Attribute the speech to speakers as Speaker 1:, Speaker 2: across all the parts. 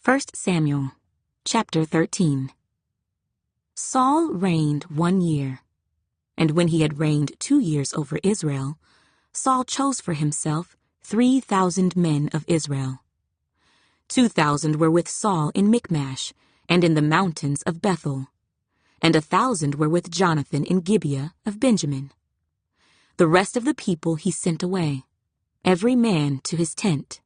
Speaker 1: 1 Samuel, chapter 13. Saul reigned 1 year, and when he had reigned 2 years over Israel, Saul chose for himself 3,000 men of Israel. 2,000 were with Saul in Michmash and in the mountains of Bethel, and 1,000 were with Jonathan in Gibeah of Benjamin. The rest of the people he sent away, every man to his tent.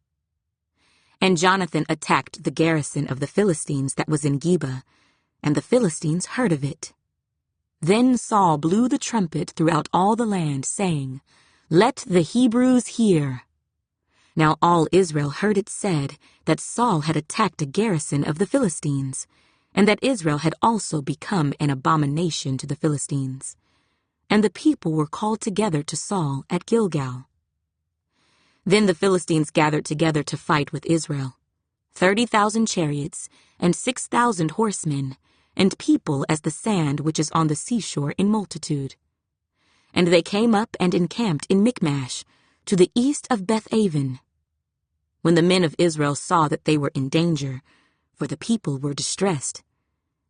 Speaker 1: And Jonathan attacked the garrison of the Philistines that was in Geba, and the Philistines heard of it. Then Saul blew the trumpet throughout all the land, saying, "Let the Hebrews hear." Now all Israel heard it said that Saul had attacked a garrison of the Philistines, and that Israel had also become an abomination to the Philistines. And the people were called together to Saul at Gilgal. Then the Philistines gathered together to fight with Israel, 30,000 chariots, and 6,000 horsemen, and people as the sand which is on the seashore in multitude. And they came up and encamped in Michmash, to the east of Beth-aven. When the men of Israel saw that they were in danger, for the people were distressed,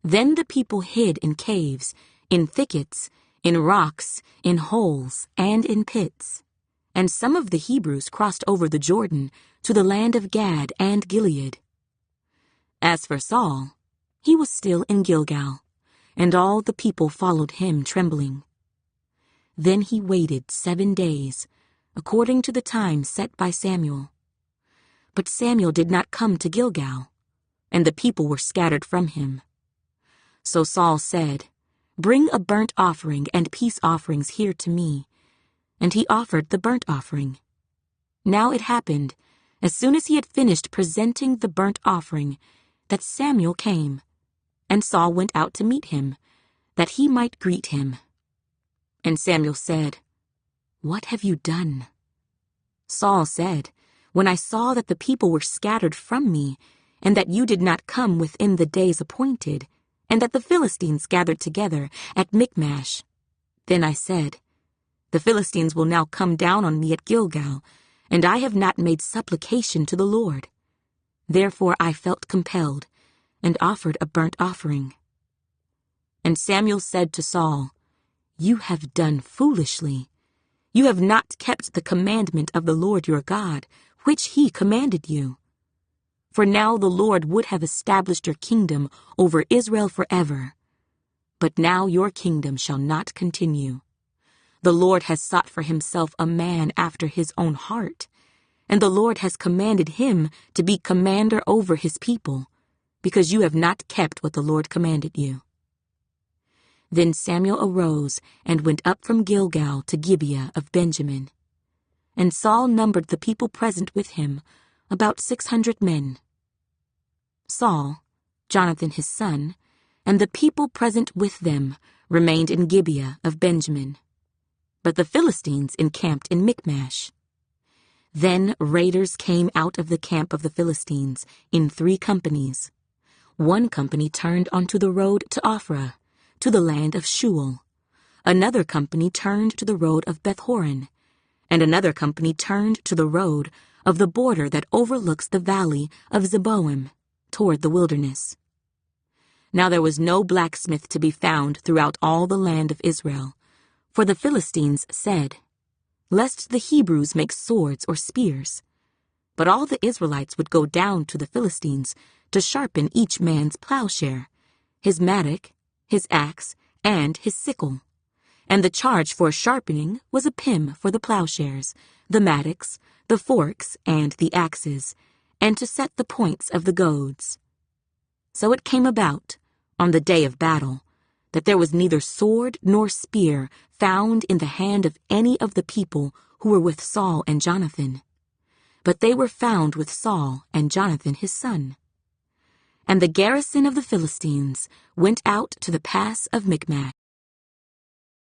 Speaker 1: then the people hid in caves, in thickets, in rocks, in holes, and in pits. And some of the Hebrews crossed over the Jordan to the land of Gad and Gilead. As for Saul, he was still in Gilgal, and all the people followed him trembling. Then he waited 7 days, according to the time set by Samuel. But Samuel did not come to Gilgal, and the people were scattered from him. So Saul said, "Bring a burnt offering and peace offerings here to me." And he offered the burnt offering. Now it happened, as soon as he had finished presenting the burnt offering, that Samuel came, and Saul went out to meet him, that he might greet him. And Samuel said, "What have you done?" Saul said, "When I saw that the people were scattered from me, and that you did not come within the days appointed, and that the Philistines gathered together at Michmash, then I said, the Philistines will now come down on me at Gilgal, and I have not made supplication to the Lord. Therefore I felt compelled, and offered a burnt offering." And Samuel said to Saul, "You have done foolishly. You have not kept the commandment of the Lord your God, which he commanded you. For now the Lord would have established your kingdom over Israel forever. But now your kingdom shall not continue. The Lord has sought for himself a man after his own heart, and the Lord has commanded him to be commander over his people, because you have not kept what the Lord commanded you." Then Samuel arose and went up from Gilgal to Gibeah of Benjamin. And Saul numbered the people present with him, about 600 men. Saul, Jonathan his son, and the people present with them remained in Gibeah of Benjamin. But the Philistines encamped in Michmash. Then raiders came out of the camp of the Philistines in 3 companies. One company turned onto the road to Ophrah, to the land of Shual. Another company turned to the road of Beth-horon, and another company turned to the road of the border that overlooks the valley of Zeboim, toward the wilderness. Now there was no blacksmith to be found throughout all the land of Israel, for the Philistines said, "Lest the Hebrews make swords or spears." But all the Israelites would go down to the Philistines to sharpen each man's plowshare, his mattock, his axe, and his sickle. And the charge for sharpening was a pim for the plowshares, the mattocks, the forks, and the axes, and to set the points of the goads. So it came about, on the day of battle, that there was neither sword nor spear found in the hand of any of the people who were with Saul and Jonathan, but they were found with Saul and Jonathan his son. And the garrison of the Philistines went out to the pass of Michmash.